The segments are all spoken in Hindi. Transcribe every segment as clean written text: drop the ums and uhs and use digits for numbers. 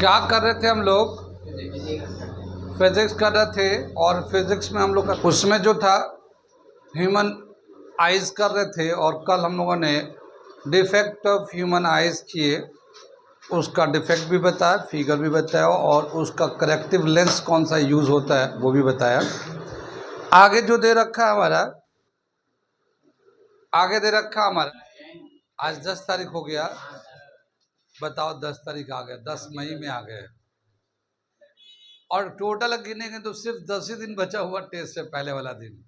क्या कर रहे थे हम लोग? फिजिक्स कर रहे थे। और फिजिक्स में हम लोग का उसमें जो था ह्यूमन आइज कर रहे थे। और कल हम लोगों ने डिफेक्ट ऑफ ह्यूमन आइज किए, उसका डिफेक्ट भी बताया, फिगर भी बताया और उसका करेक्टिव लेंस कौन सा यूज़ होता है वो भी बताया। आगे जो दे रखा है हमारा, आगे दे रखा हमारा, आज 10 तारीख हो गया। बताओ 10 तारीख आ गया, 10 मई में आ गए और टोटल गिनेंगे तो सिर्फ 10 ही दिन बचा हुआ टेस्ट है, पहले वाला दिन।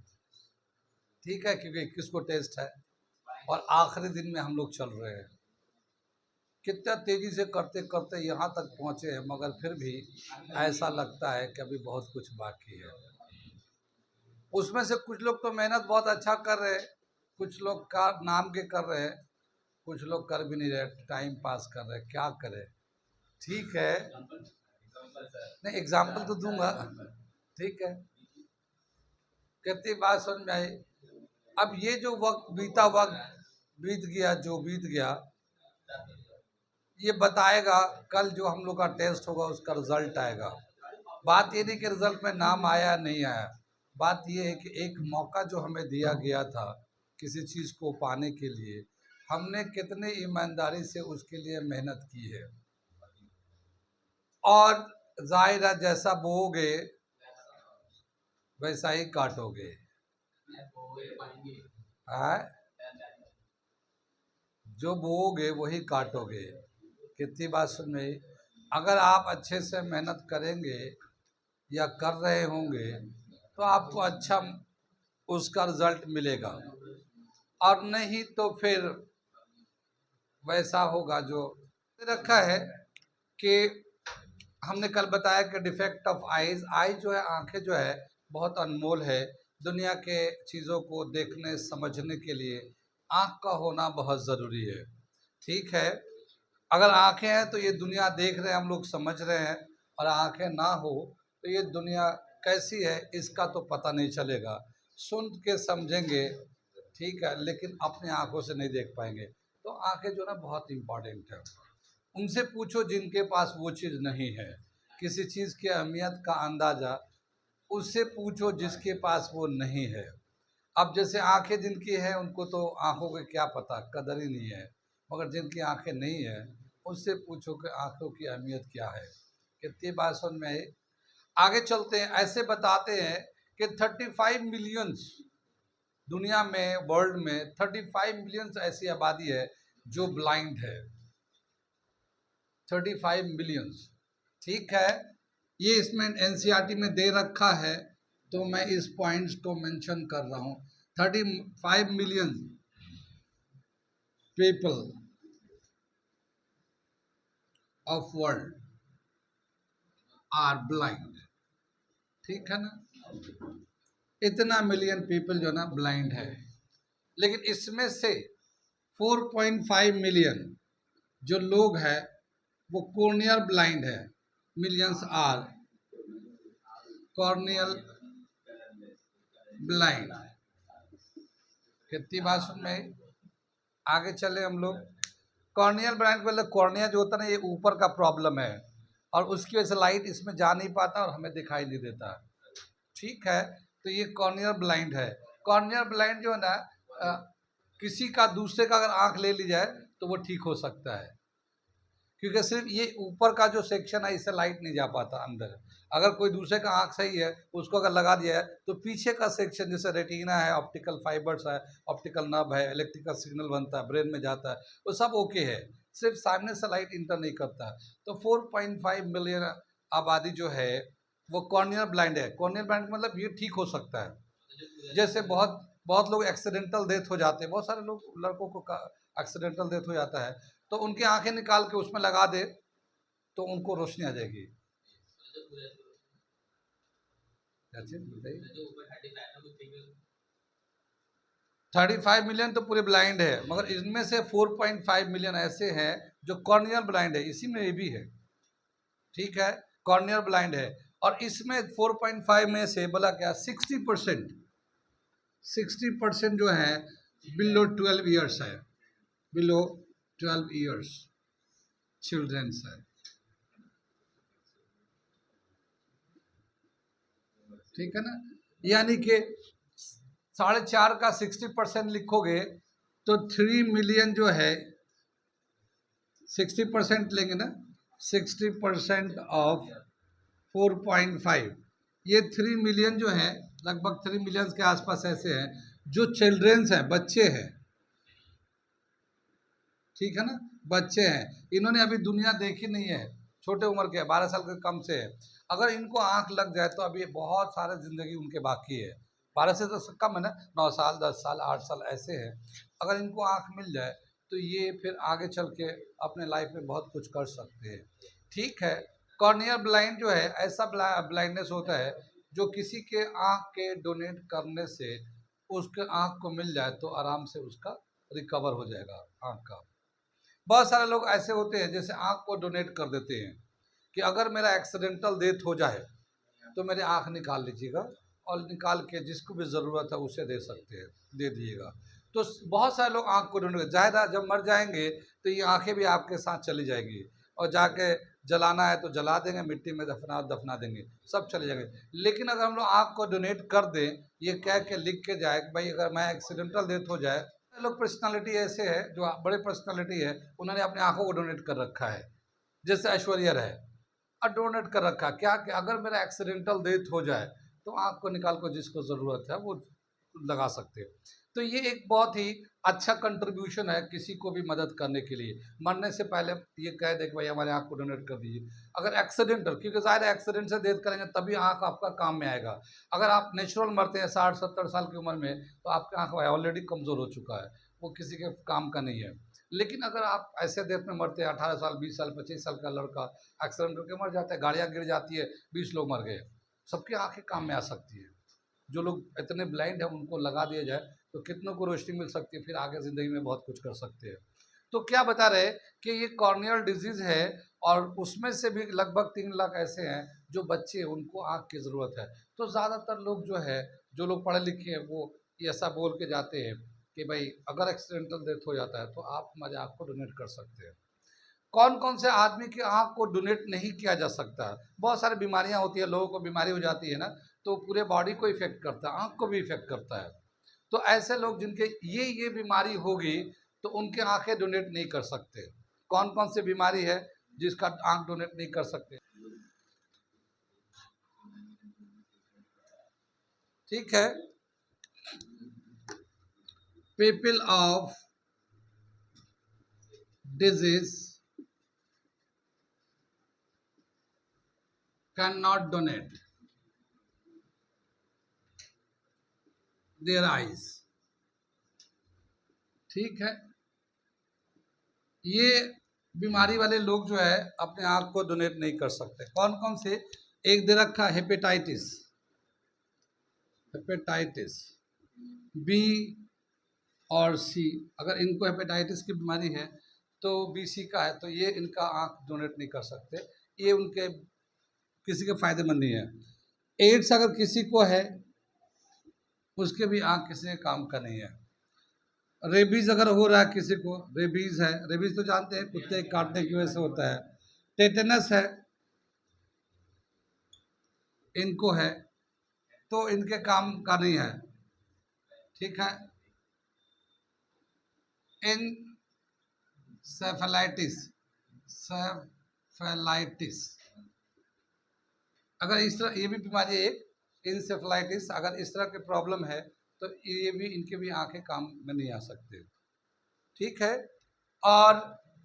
ठीक है, क्योंकि 21 को टेस्ट है और आखिरी दिन में हम लोग चल रहे हैं। कितना तेजी से करते करते यहाँ तक पहुँचे हैं, मगर फिर भी ऐसा लगता है कि अभी बहुत कुछ बाकी है। उसमें से कुछ लोग तो मेहनत बहुत अच्छा कर रहे हैं, कुछ लोग का नाम के कर रहे हैं, कुछ लोग कर भी नहीं रहे, टाइम पास कर रहे हैं। क्या करें? ठीक है, नहीं एग्जाम्पल तो दूंगा। ठीक है, कितनी बात समझ में आई? अब ये जो वक्त बीता, वक्त बीत गया, जो बीत गया ये बताएगा कल जो हम लोग का टेस्ट होगा उसका रिजल्ट आएगा। बात ये नहीं कि रिजल्ट में नाम आया नहीं आया, बात ये है कि एक मौका जो हमें दिया गया था किसी चीज़ को पाने के लिए, हमने कितने ईमानदारी से उसके लिए मेहनत की है। और जाहिर है जैसा बोओगे वैसा ही काटोगे। जो बोओगे वही काटोगे। कितनी बात सुन में? अगर आप अच्छे से मेहनत करेंगे या कर रहे होंगे तो आपको अच्छा उसका रिजल्ट मिलेगा, और नहीं तो फिर वैसा होगा जो रखा है। कि हमने कल बताया कि डिफेक्ट ऑफ आईज, आई जो है आंखें जो है बहुत अनमोल है। दुनिया के चीज़ों को देखने समझने के लिए आँख का होना बहुत ज़रूरी है। ठीक है, अगर आंखें हैं तो ये दुनिया देख रहे हैं, हम लोग समझ रहे हैं, और आंखें ना हो तो ये दुनिया कैसी है इसका तो पता नहीं चलेगा। सुन के समझेंगे, ठीक है, लेकिन अपनी आंखों से नहीं देख पाएंगे। तो आंखें जो ना बहुत इम्पॉर्टेंट है। उनसे पूछो जिनके पास वो चीज़ नहीं है, किसी चीज़ की अहमियत का अंदाज़ा उससे पूछो जिसके पास वो नहीं है। अब जैसे आंखें जिनकी हैं उनको तो आंखों के क्या पता, कदर ही नहीं है, मगर जिनकी आंखें नहीं है उससे पूछो कि आंखों की अहमियत क्या है। कितनी बात समझ में आई? आगे चलते हैं। ऐसे बताते हैं कि 35 मिलियंस दुनिया में, वर्ल्ड में 35 मिलियंस ऐसी आबादी है जो ब्लाइंड है। 35 मिलियंस। ठीक है, ये इसमें एनसीईआरटी में दे रखा है तो मैं इस पॉइंट्स को मेंशन कर रहा हूँ। 35 million people of world are blind. ठीक है ना, इतना मिलियन पीपल जो ना ब्लाइंड है। लेकिन इसमें से 4.5 मिलियन जो लोग हैं वो कॉर्नियल ब्लाइंड है। Millions are corneal blind. कितनी बात सुन में? आगे चले हम लोग। कॉर्नियल ब्लाइंड मतलब कॉर्निया जो होता है ना, ये ऊपर का प्रॉब्लम है और उसकी वजह से लाइट इसमें जा नहीं पाता और हमें दिखाई नहीं देता। ठीक है, तो ये कॉर्नियल ब्लाइंड है। कॉर्नियल ब्लाइंड जो है ना, किसी का दूसरे का अगर आंख ले ली जाए तो वो ठीक हो सकता है, क्योंकि सिर्फ ये ऊपर का जो सेक्शन है इससे लाइट नहीं जा पाता अंदर। अगर कोई दूसरे का आंख सही है उसको अगर लगा दिया है तो पीछे का सेक्शन जैसे रेटिना है, ऑप्टिकल फाइबर्स है, ऑप्टिकल नर्व है, इलेक्ट्रिकल सिग्नल बनता है, ब्रेन में जाता है, वो सब ओके है, सिर्फ सामने से लाइट इंटर नहीं करता। तो 4.5 मिलियन आबादी जो है वो कॉर्नियल ब्लाइंड है। कॉर्नियल ब्लाइंड मतलब ये ठीक हो सकता है। जैसे बहुत बहुत लोग एक्सीडेंटल डेथ हो जाते हैं, बहुत सारे लोग, लड़कों को एक्सीडेंटल डेथ हो जाता है, तो उनकी आंखें निकाल के उसमें लगा दे तो उनको रोशनी आ जाएगी। 35 मिलियन तो पूरे ब्लाइंड है, मगर इनमें से 4.5 मिलियन ऐसे हैं जो कॉर्नियल ब्लाइंड है, इसी में ये भी है। ठीक है, कॉर्नियल ब्लाइंड है। और इसमें 4.5 में से बोला क्या 60% जो है बिलो 12 ईयर्स है, बिलो 12 ईयर्स चिल्ड्रंस है। ठीक है ना। यानी कि 4.5 का 60% लिखोगे तो 3 मिलियन जो है 60% लेंगे ना, 60% ऑफ 4.5, ये 3 मिलियन जो है, लगभग 3 मिलियन के आसपास ऐसे हैं जो चिल्ड्रेंस हैं, बच्चे हैं, ठीक है ना, बच्चे हैं। इन्होंने अभी दुनिया देखी नहीं है, छोटे उम्र के 12 साल के कम से है। अगर इनको आंख लग जाए तो अभी बहुत सारे जिंदगी उनके बाकी है। 12 से तो कम है ना, 9 साल, 10 साल, 8 साल ऐसे हैं। अगर इनको आंख मिल जाए तो ये फिर आगे चल के अपने लाइफ में बहुत कुछ कर सकते हैं। ठीक है। कॉर्नियल ब्लाइंड जो है ऐसा ब्लाइंडनेस होता है जो किसी के आंख के डोनेट करने से उसके आंख को मिल जाए तो आराम से उसका रिकवर हो जाएगा आंख का। बहुत सारे लोग ऐसे होते हैं जैसे आंख को डोनेट कर देते हैं कि अगर मेरा एक्सीडेंटल डेथ हो जाए तो मेरी आंख निकाल लीजिएगा और निकाल के जिसको भी ज़रूरत है उसे दे सकते हैं, दे दिएगा। तो बहुत सारे लोग आंख को डोनेट, जाहिर है जब मर जाएंगे तो ये आंखें भी आपके साथ चली जाएंगी और जाके जलाना है तो जला देंगे, मिट्टी में दफना दफना देंगे, सब चले जाएंगे। लेकिन अगर हम लोग आंख को डोनेट कर दें, ये कह के लिख के जाए कि भाई अगर मैं एक्सीडेंटल डेथ हो जाए, लोग पर्सनालिटी ऐसे है जो बड़े पर्सनालिटी है उन्होंने अपनी आंखों को डोनेट कर रखा है, जैसे ऐश्वर्या राय और डोनेट कर रखा क्या कि अगर मेरा एक्सीडेंटल डेथ हो जाए तो आंख को निकाल कर जिसको ज़रूरत है वो लगा सकते हैं। तो ये एक बहुत ही अच्छा कंट्रीब्यूशन है किसी को भी मदद करने के लिए। मरने से पहले ये कह दे कि भाई हमारे आंख को डोनेट कर दीजिए। अगर एक्सीडेंटल, क्योंकि ज़ाहिर है एक्सीडेंट से डेथ करेंगे तभी आंख आपका काम में आएगा। अगर आप नेचुरल मरते हैं 60-70 साल की उम्र में तो आपका आंख ऑलरेडी कमज़ोर हो चुका है, वो किसी के काम का नहीं है। लेकिन अगर आप ऐसे डेथ में मरते हैं, 18 साल, 20 साल, 25 साल का लड़का एक्सीडेंट करके मर जाता है, गाड़ियाँ गिर जाती है, 20 लोग मर गए, सबकी आंखें काम में आ सकती है। जो लोग इतने ब्लाइंड हैं उनको लगा दिया जाए तो कितनों को रोशनी मिल सकती है, फिर आगे ज़िंदगी में बहुत कुछ कर सकते हैं। तो क्या बता रहे कि ये कॉर्नियल डिजीज़ है और उसमें से भी लगभग 3 लाख ऐसे हैं जो बच्चे हैं, उनको आँख की ज़रूरत है। तो ज़्यादातर लोग जो है, जो लोग पढ़े लिखे हैं वो ऐसा बोल के जाते हैं कि भाई अगर एक्सीडेंटल डेथ हो जाता है तो आप हमारे आँख को डोनेट कर सकते हैं। कौन कौन से आदमी की आँख को डोनेट नहीं किया जा सकता है? बहुत सारी बीमारियाँ होती है, लोगों को बीमारी हो जाती है ना, तो पूरे बॉडी को इफ़ेक्ट करता है, आँख को भी इफ़ेक्ट करता है। तो ऐसे लोग जिनके ये बीमारी होगी तो उनके आँखें डोनेट नहीं कर सकते। कौन कौन सी बीमारी है जिसका आँख डोनेट नहीं कर सकते? ठीक है। People of disease can not donate their eyes. ठीक है। ये बीमारी वाले लोग जो है अपने आँख को डोनेट नहीं कर सकते। कौन कौन से? एक दे रखा हेपेटाइटिस, हेपेटाइटिस बी और सी। अगर इनको हेपेटाइटिस की बीमारी है तो बी सी का है तो ये इनका आँख डोनेट नहीं कर सकते, ये उनके किसी के फायदेमंद नहीं है। एड्स अगर किसी को है उसके भी आँख किसी के काम का नहीं है। रेबीज अगर हो रहा है किसी को, रेबीज है, रेबीज तो जानते हैं कुत्ते काटने की वजह से होता है। टेटनस है, इनको है तो इनके काम का नहीं है। ठीक है। सेफेलाइटिस, सेफेलाइटिस अगर इस तरह, ये भी बीमारी है एक इंसेफेलाइटिस, अगर इस तरह की प्रॉब्लम है तो ये भी, इनके भी आंखें काम में नहीं आ सकते। ठीक है। और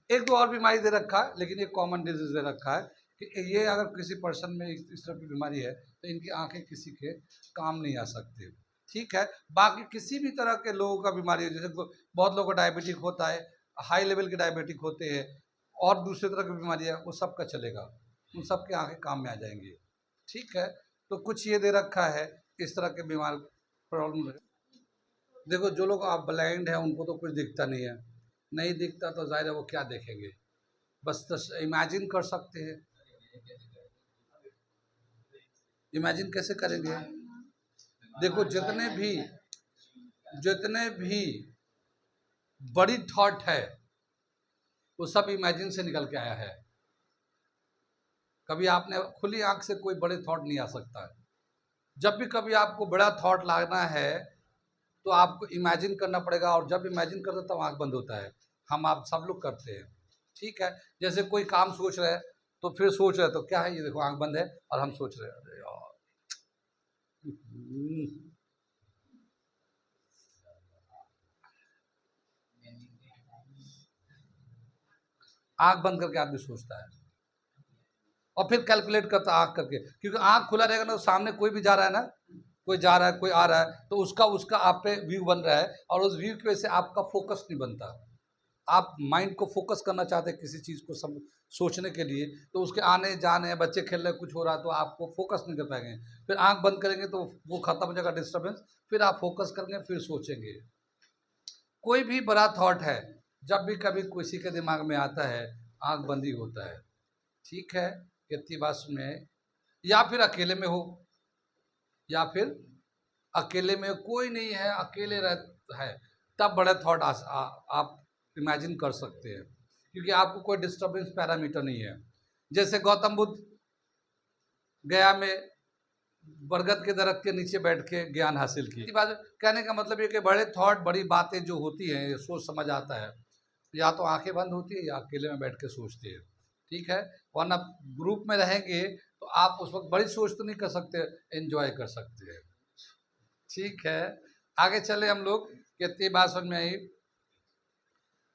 एक दो और बीमारी दे रखा है लेकिन ये कॉमन डिजीज दे रखा है कि ये अगर किसी पर्सन में इस तरह की बीमारी है तो इनकी आंखें किसी के काम नहीं आ सकते। ठीक है। बाकी किसी भी तरह के लोगों का बीमारी है, जैसे बहुत लोगों को डायबिटिक होता है, हाई लेवल के डायबिटिक होते हैं और दूसरे तरह की बीमारी है, वो सब का चलेगा, उन सब के आंखें काम में आ जाएंगी। ठीक है। तो कुछ ये दे रखा है इस तरह के बीमार प्रॉब्लम। देखो जो लोग आप ब्लाइंड हैं उनको तो कुछ दिखता नहीं है, नहीं दिखता तो जाहिर है वो क्या देखेंगे, बस इमेजिन कर सकते हैं। इमेजिन कैसे करेंगे? देखो जितने भी बड़ी थॉट है वो सब इमेजिन से निकल के आया है। कभी आपने खुली आंख से कोई बड़े थॉट नहीं आ सकता है, जब भी कभी आपको बड़ा थॉट लाना है तो आपको इमेजिन करना पड़ेगा, और जब इमेजिन करते तब आंख बंद होता है। हम आप सब लोग करते हैं, ठीक है। जैसे कोई काम सोच रहे हैं तो फिर सोच रहे तो क्या है, ये देखो आंख बंद है और हम सोच रहे हैं अरे यार। आंख बंद करके आदमी सोचता है और फिर कैलकुलेट करता है आंख करके, क्योंकि आंख खुला रहेगा ना तो सामने कोई भी जा रहा है ना, कोई जा रहा है कोई आ रहा है, तो उसका उसका आप पे व्यू बन रहा है, और उस व्यू की वजह से आपका फोकस नहीं बनता। आप माइंड को फोकस करना चाहते हैं किसी चीज़ को सब सोचने के लिए, तो उसके आने जाने, बच्चे खेल रहे कुछ हो रहा है तो आपको फोकस नहीं कर पाएंगे। फिर आंख बंद करेंगे तो वो खत्म हो जाएगा डिस्टर्बेंस, फिर आप फोकस करेंगे फिर सोचेंगे। कोई भी बड़ा थॉट है जब भी कभी किसी के दिमाग में आता है, आंख बंद ही होता है, ठीक है। इतनी बात सुने, या फिर अकेले में हो, या फिर अकेले में कोई नहीं है, अकेले रह है, तब बड़े थॉट आप इमेजिन कर सकते हैं, क्योंकि आपको कोई डिस्टर्बेंस पैरामीटर नहीं है। जैसे गौतम बुद्ध गया में बरगद के दरख्त के नीचे बैठ के ज्ञान हासिल की। बात कहने का मतलब ये कि बड़े थॉट, बड़ी बातें जो होती हैं, ये सोच समझ आता है, या तो आंखें बंद होती है या अकेले में बैठ के सोचते हैं, ठीक है। वरना ग्रुप में रहेंगे तो आप उस वक्त बड़ी सोच तो नहीं कर सकते, एंजॉय कर सकते हैं, ठीक है। आगे चले हम लोग, कितनी बात समझ में आई।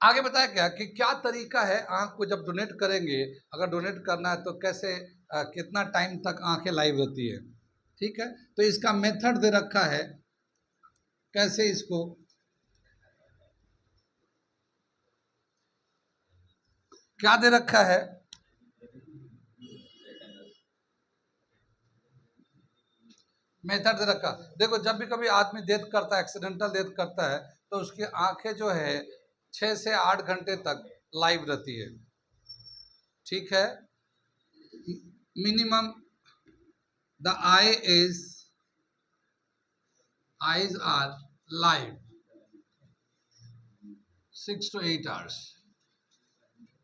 आगे बताया क्या कि क्या तरीका है आंख को जब डोनेट करेंगे, अगर डोनेट करना है तो कैसे, कितना टाइम तक आंखें लाइव रहती है, ठीक है। तो इसका मेथड दे रखा है, कैसे इसको, क्या दे रखा है, मेथड दे रखा। देखो जब भी कभी आदमी डेथ करता है, एक्सीडेंटल डेथ करता है, तो उसकी आंखें जो है 6 से 8 घंटे तक लाइव रहती है, ठीक है। Minimum the eyes are live 6 to 8 hours,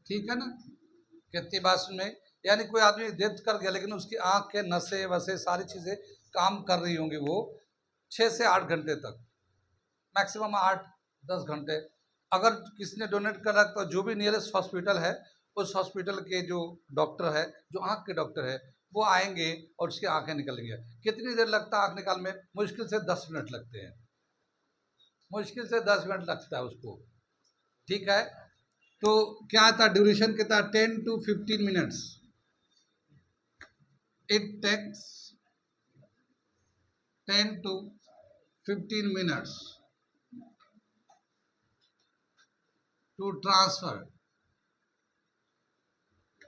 ठीक है ना। कितनी बात सुन में, यानी कोई आदमी डेथ कर गया लेकिन उसकी आंख के नसें वसे सारी चीजें काम कर रही होंगी, वो 6 से 8 घंटे तक, मैक्सिमम 8-10 घंटे। अगर किसी ने डोनेट कर रखा तो जो भी नियरेस्ट हॉस्पिटल है, उस हॉस्पिटल के जो डॉक्टर है, जो आंख के डॉक्टर है, वो आएंगे और उसकी आंखें निकलेंगे। कितनी देर लगता है आंख निकाल में, मुश्किल से 10 मिनट लगते हैं, मुश्किल से 10 मिनट लगता है उसको, ठीक है। तो क्या था ड्यूरेशन, कितना, 10 to 15 minutes, it takes 10 to 15 minutes to transfer,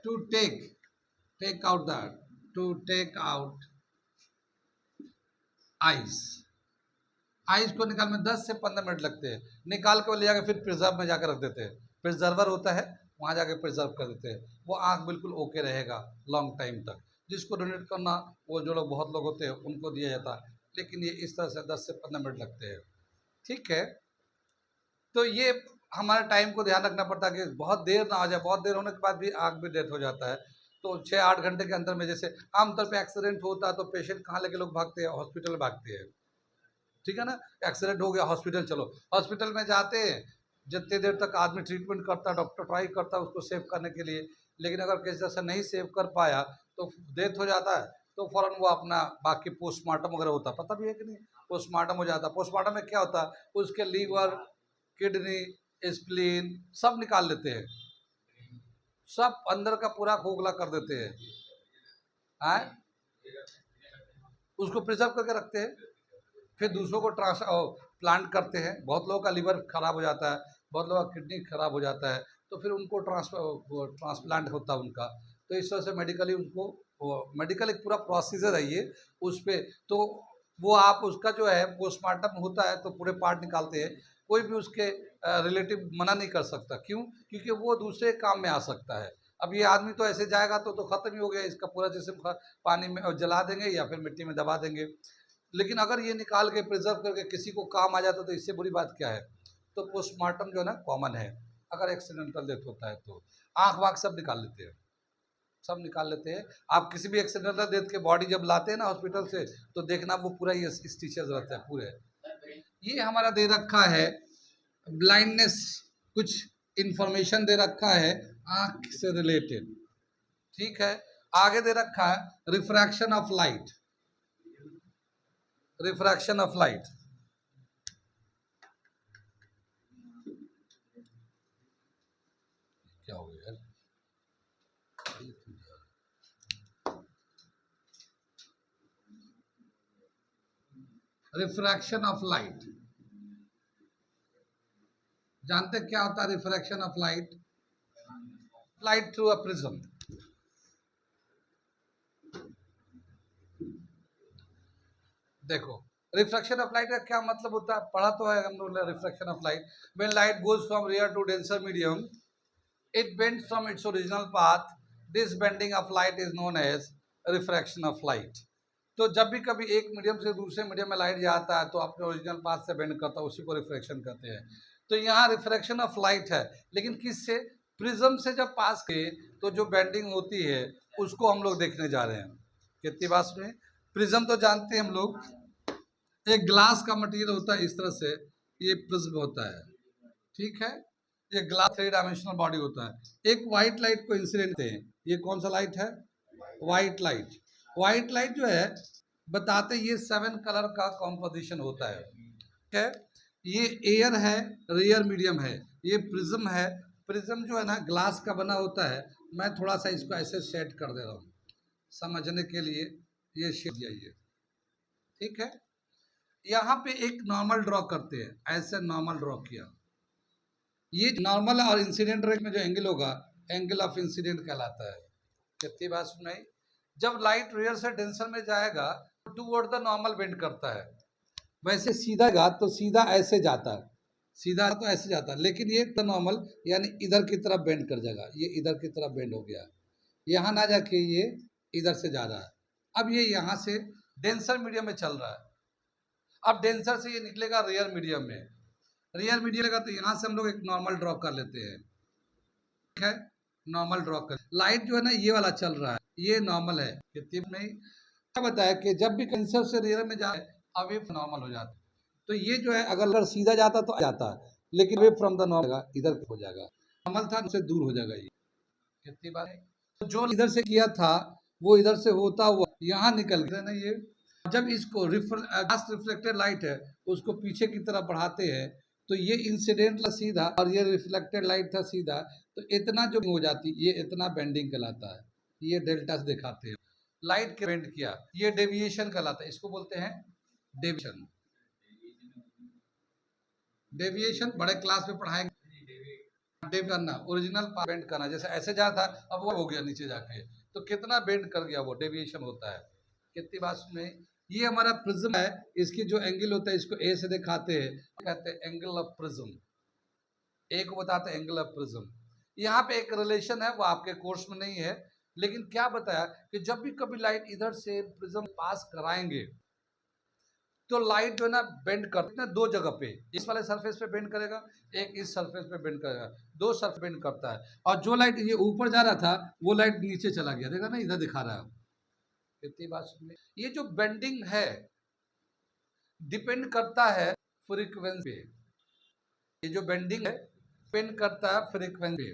to take out that, to take out ice, ice को निकाल में 10 से 15 मिनट लगते हैं। निकाल के वो ले जाकर फिर प्रिजर्व में जाकर रख देते हैं, प्रिजर्वर होता है वहाँ जाके प्रिजर्व कर देते हैं, वो आँख बिल्कुल ओके रहेगा लॉन्ग टाइम तक। जिसको डोनेट करना, वो जो लोग बहुत लोग होते हैं उनको दिया जाता है, लेकिन ये इस तरह से 10 से 15 मिनट लगते हैं, ठीक है। तो ये हमारे टाइम को ध्यान रखना पड़ता है कि बहुत देर ना हो जाए, बहुत देर होने के बाद भी आँख भी डेथ हो जाता है। तो 6-8 घंटे के अंदर में, जैसे आमतौर पे एक्सीडेंट होता है तो पेशेंट कहाँ लेके लोग भागते हैं, हॉस्पिटल भागते हैं, ठीक है ना। एक्सीडेंट हो गया, हॉस्पिटल चलो, हॉस्पिटल में जाते हैं, जितनी देर तक आदमी ट्रीटमेंट करता है, डॉक्टर ट्राई करता है उसको सेव करने के लिए, लेकिन अगर किसी तरह से नहीं सेव कर पाया तो डेथ हो जाता है, तो फ़ौरन वो अपना बाकी पोस्टमार्टम वगैरह होता है, पता भी है कि नहीं, पोस्टमार्टम हो जाता है। पोस्टमार्टम में क्या होता है, उसके लीवर, किडनी, स्प्लीन सब निकाल लेते हैं, सब अंदर का पूरा खोखला कर देते हैं, आए उसको प्रिजर्व करके रखते हैं, फिर दूसरों को प्लांट करते हैं। बहुत लोगों का लीवर खराब हो जाता है, बहुत लोगों का किडनी खराब हो जाता है, तो फिर उनको ट्रांसप्लांट होता है उनका। तो इस तरह से मेडिकली उनको, मेडिकल एक पूरा प्रोसीजर है ये, उस पर तो वो आप उसका जो है पोस्टमार्टम होता है तो पूरे पार्ट निकालते हैं, कोई भी उसके रिलेटिव मना नहीं कर सकता, क्यों, क्योंकि वो दूसरे काम में आ सकता है। अब ये आदमी तो ऐसे जाएगा तो ख़त्म ही हो गया, इसका पूरा जिस्म पानी में जला देंगे या फिर मिट्टी में दबा देंगे। लेकिन अगर ये निकाल के प्रिजर्व करके किसी को काम आ जाता तो इससे बुरी बात क्या है। तो पोस्टमार्टम जो है ना कॉमन है, अगर एक्सीडेंटल डेथ होता है तो आँख वाँख सब निकाल लेते हैं, सब निकाल लेते हैं। आप किसी भी एक्सीडेंटल डेथ के बॉडी जब लाते हैं ना हॉस्पिटल से, तो देखना वो पूरा ये स्टिचेस रहता है पूरे। ये हमारा दे रखा है ब्लाइंडनेस, कुछ इंफॉर्मेशन दे रखा है आंख से रिलेटेड, ठीक है। आगे दे रखा है refraction of light, refraction of light. क्या हो गया? रिफ्रैक्शन ऑफ लाइट, जानते क्या होता है refraction of light? Light through a prism. देखो रिफ्रैक्शन ऑफ लाइट का क्या मतलब होता है, पढ़ा तो है हम लोग refraction of light. When light goes from rare to denser medium, it bends from its original path. This bending of light is known as refraction of light. तो जब भी कभी एक मीडियम से दूसरे मीडियम में लाइट जाता है तो अपने ओरिजिनल पाथ से बेंड करता है, उसी को रिफ्रैक्शन कहते हैं। तो यहाँ रिफ्रैक्शन ऑफ लाइट है, लेकिन किससे? प्रिज्म से जब पास किए तो जो बेंडिंग होती है उसको हम लोग देखने जा रहे हैं। कितनी बात में प्रिज्म तो जानते हैं हम लोग, एक ग्लास का मटेरियल होता है इस तरह से, ये प्रिज्म होता है, ठीक है। ये ग्लास 3 डायमेंशनल बॉडी होता है। एक व्हाइट लाइट को इंसिडेंट है, ये कौन सा लाइट है? White light. व्हाइट लाइट जो है बताते ये 7 कलर का कॉम्पोजिशन होता है, ठीक है। ये एयर है, रेयर मीडियम है, ये प्रिज्म है। प्रिज्म जो है ना ग्लास का बना होता है। मैं थोड़ा सा इसको ऐसे सेट कर दे रहा हूँ समझने के लिए, ये शेप दिया, ठीक है। यहाँ पे एक नॉर्मल ड्रॉ करते हैं, ऐसे नॉर्मल ड्रॉ किया। ये नॉर्मल और इंसिडेंट रेट में जो एंगल होगा, एंगल ऑफ इंसिडेंट कहलाता है। कितनी बात सुनाई? जब लाइट रेयर से डेंसर में जाएगा तो टूवर्ड द नॉर्मल बेंड करता है। वैसे सीधा गा तो सीधा ऐसे जाता है, सीधा तो ऐसे जाता है, लेकिन ये द नॉर्मल यानी इधर की तरफ बेंड कर जाएगा। ये इधर की तरफ बेंड हो गया, यहाँ ना जाके ये इधर से जा रहा है। अब ये यहाँ से डेंसर मीडियम में चल रहा है, अब डेंसर से ये निकलेगा रेयर मीडियम में। रेयर मीडियम का तो यहाँ से हम लोग एक नॉर्मल ड्रॉ कर लेते हैं, ठीक है। नॉर्मल ड्रॉ कर, लाइट जो है ना ये वाला चल रहा है, ये नॉर्मल है। कितनी नहीं क्या बताया कि जब भी डेंसर से रेयर में जाए अब ये नॉर्मल हो जाता है। तो ये जो है अगर सीधा जाता तो जाता है, लेकिन वे फ्रॉम द नॉर्मल इधर हो जाएगा, नॉर्मल था उससे दूर हो जाएगा ये। कितनी बार तो जो इधर से किया था वो इधर से होता हुआ यहाँ निकल गया ना ये। जब इसको रिफ्लेक्टेड लाइट है उसको पीछे की तरफ बढ़ाते हैं तो ये इंसिडेंट सीधा और ये रिफ्लेक्टेड लाइट था सीधा, तो इतना जो हो जाती ये इतना बेंडिंग कहलाता है। ये डेल्टा से दिखाते हैं लाइट के बेंड किया, ये डेविएशन कहलाता है, इसको बोलते हैं डेविएशन। डेविएशन बड़े क्लास में पढ़ाएंगे। डेव करना, ओरिजिनल बेंड करना, जैसे ऐसे जा था अब वो हो गया नीचे जाके, तो कितना बेंड कर गया वो डेविएशन होता है। कितनी बात में ये हमारा प्रिज्म है, इसकी जो एंगल होता है इसको ए से दिखाते हैं, कहते हैं एंगल ऑफ प्रिज्म। ए को बताते हैं एंगल ऑफ प्रिज्म। यहाँ पे एक रिलेशन है, वो आपके कोर्स में नहीं है, लेकिन क्या बताया कि जब भी कभी लाइट इधर से प्रिज्म पास कराएंगे तो लाइट जो है ना बेंड करते हैं दो जगह पे, इस वाले सरफेस पे बेंड करेगा, एक इस सरफेस पे बेंड करेगा, दो सरफेस बेंड करता है। और जो लाइट ये ऊपर जा रहा था वो लाइट नीचे चला गया, देखा ना इधर दिखा रहा है। कितनी बात सुनिए, ये जो बेंडिंग है डिपेंड करता है फ्रीक्वेंसी पे। ये जो बेंडिंग है डिपेंड करता है फ्रीक्वेंसी पे।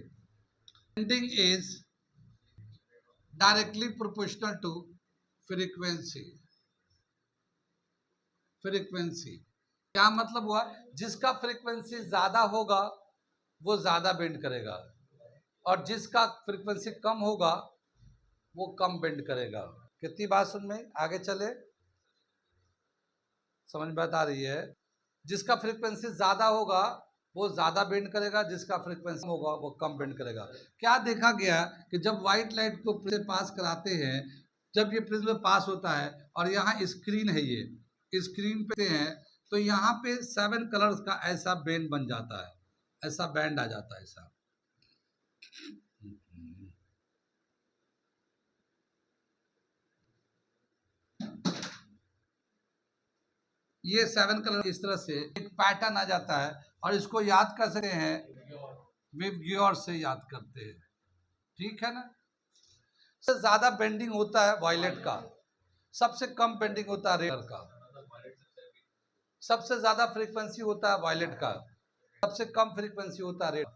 Bending is directly proportional to frequency. Frequency क्या मतलब हुआ? जिसका फ्रीक्वेंसी ज्यादा होगा वो ज्यादा बेंड करेगा, और जिसका फ्रीक्वेंसी कम होगा वो कम बेंड करेगा। कितनी बात सुन में आगे चले, समझ बात आ रही है? जिसका फ्रीक्वेंसी ज्यादा होगा वो ज्यादा बेंड करेगा, जिसका फ्रीक्वेंसी होगा वो कम बेंड करेगा। क्या देखा गया कि जब व्हाइट लाइट को प्रिज्म पास कराते हैं, जब ये प्रिज्म पास होता है और यहाँ स्क्रीन है, ये स्क्रीन पे हैं, तो यहाँ पे 7 कलर्स का ऐसा बैंड बन जाता है, ऐसा बैंड आ जाता है ऐसा। ये 7 कलर इस तरह से एक पैटर्न आ जाता है, और इसको याद कर सकते हैं विवग्योर से याद करते हैं, ठीक है ना। सबसे ज्यादा बेंडिंग होता है वायलेट का, सबसे कम बेंडिंग होता है रेड का। सबसे ज्यादा फ्रीक्वेंसी होता है वायलेट का, सबसे कम फ्रीक्वेंसी होता है रेड।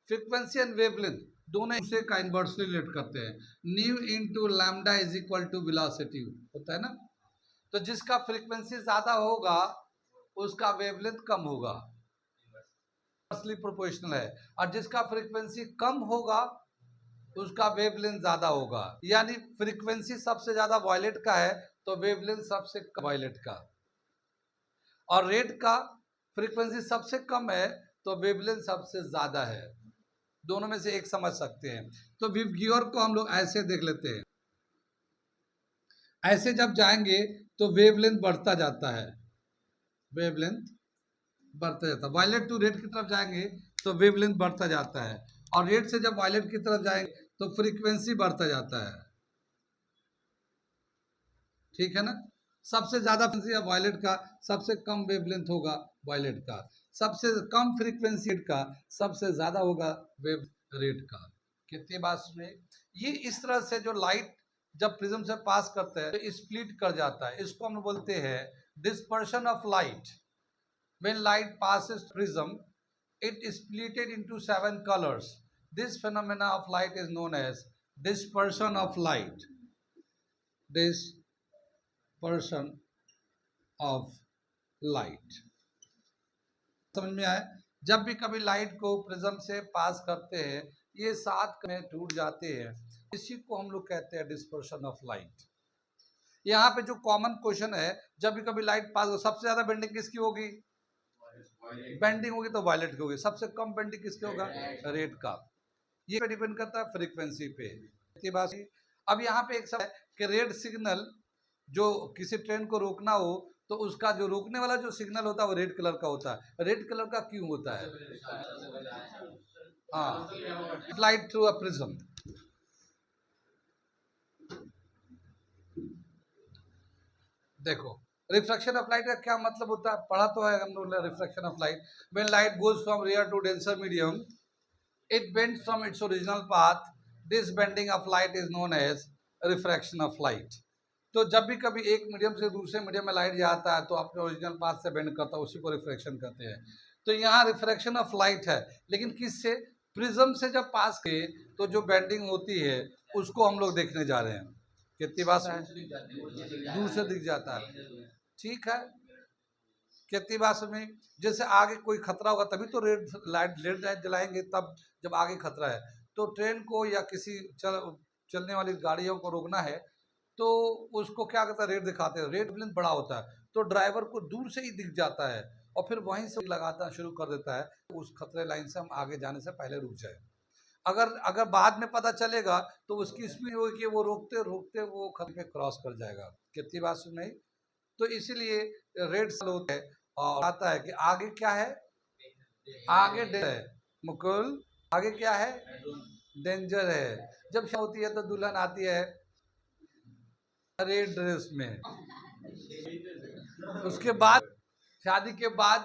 फ्रीक्वेंसी एंड वेवलेंथ दोनों एक दूसरे का इन्वर्सली रिलेट करते हैं। Nu into lambda is equal to velocity होता है ना। तो जिसका फ्रीक्वेंसी ज्यादा होगा उसका वेवलेंथ कम होगा, इन्वर्सली प्रोपोर्शनल है। और जिसका फ्रीक्वेंसी कम होगा उसका वेवलेंथ ज्यादा होगा। यानी फ्रीक्वेंसी सबसे ज्यादा वायलेट का है तो वेवलेंथ सबसे कम वायलेट का, और रेड का फ्रीक्वेंसी सबसे कम है तो वेवलेंथ सबसे ज्यादा है। दोनों में से एक समझ सकते हैं। तो विवगियोर को हम लोग ऐसे देख लेते हैं, ऐसे जब जाएंगे तो वेवलेंथ बढ़ता जाता है, वेवलेंथ बढ़ता जाता है। वायलेट टू रेड की तरफ जाएंगे तो वेवलेंथ बढ़ता जाता है, और रेड से जब वायलेट की तरफ जाएंगे तो फ्रीक्वेंसी बढ़ता जाता है। ठीक है ना। सबसे ज्यादा फ्रीक्वेंसी वायलेट का, सबसे कम वेवलेंथ होगा वायलेट का। सबसे कम फ्रीक्वेंसी का, सबसे ज्यादा होगा वेव रेड का। कितनी बात सुने। ये इस तरह से जो लाइट जब प्रिज्म से पास करते हैं तो स्प्लिट कर जाता है। इसको हम बोलते हैं dispersion of light. When light passes prism, it is splitted into 7 colors. This phenomena of light is known as dispersion of light. Dispersion of light. समझ में आया। जब भी कभी लाइट को प्रिज्म से पास करते हैं ये 7 में टूट जाते हैं, इसी को हम लोग कहते हैं डिस्पर्शन ऑफ लाइट। यहाँ पे जो कॉमन क्वेश्चन है, जब भी कभी लाइट पास हो सबसे ज्यादा बेंडिंग किसकी होगी, बेंडिंग होगी तो वायलेट की होगी। सबसे कम बेंडिंग किसके होगा, रेड का। ये डिपेंड करता है फ्रीक्वेंसी पे। बात अब यहाँ पे एक सब है कि रेड सिग्नल जो किसी ट्रेन को रोकना हो तो उसका जो रोकने वाला जो सिग्नल होता है वो रेड कलर का होता है। रेड कलर का क्यों होता है, हाँ, लाइट थ्रू अ प्रिज्म। देखो रिफ्रैक्शन ऑफ लाइट का क्या मतलब होता है, पढ़ा तो है हम लोग refraction of light. When light goes from rare to denser medium it bends from its original path. This bending of light is known as refraction of light. तो जब भी कभी एक मीडियम से दूसरे मीडियम में लाइट जाता है तो अपने ओरिजिनल पाथ से बेंड करता है, उसी को रिफ्रैक्शन कहते हैं। तो यहाँ रिफ्रैक्शन ऑफ लाइट है, लेकिन किससे, प्रिज्म से जब पास किए तो जो बेंडिंग होती है उसको हम लोग देखने जा रहे हैं। कितनी बात है, दूर से दिख जाता है। ठीक है, कितनी बात में जैसे आगे कोई खतरा होगा तभी तो रेड लाइट जलाएंगे, तब जब आगे खतरा है। तो ट्रेन को या किसी चलने वाली गाड़ियों को रोकना है तो उसको क्या करता है, रेड दिखाते हैं। रेड ब्लिंक बड़ा होता है तो ड्राइवर को दूर से ही दिख जाता है और फिर वहीं से लगाना शुरू कर देता है, उस खतरे लाइन से हम आगे जाने से पहले रुक जाए। अगर बाद में पता चलेगा तो उसकी स्पीड होगी कि वो रोकते रोकते वो खतरे पे क्रॉस कर जाएगा। कितनी बात सुन नहीं। तो इसीलिए रेड होता है और आता है कि आगे क्या है, आगे है मुकुल, आगे क्या है, डेंजर है। जब शादी होती है तो दुल्हन आती है रेड ड्रेस में, उसके बाद शादी के बाद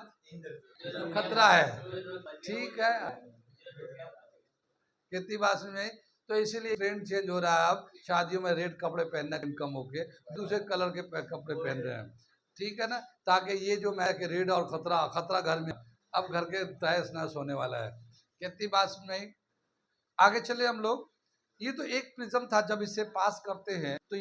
खतरा है। ठीक है, कितनी बात में। तो इसीलिए ट्रेंड चेंज हो रहा है, अब शादियों में रेड कपड़े पहनना कम होके दूसरे कलर के कपड़े पहन रहे हैं। ठीक है ना, ताकि ये जो मैं कि रेड और खतरा घर में, अब घर के तहस नहस होने वाला है। कितनी बात नहीं। आगे चले हम लोग। ये तो एक प्रिज्म था, जब इसे पास करते हैं तो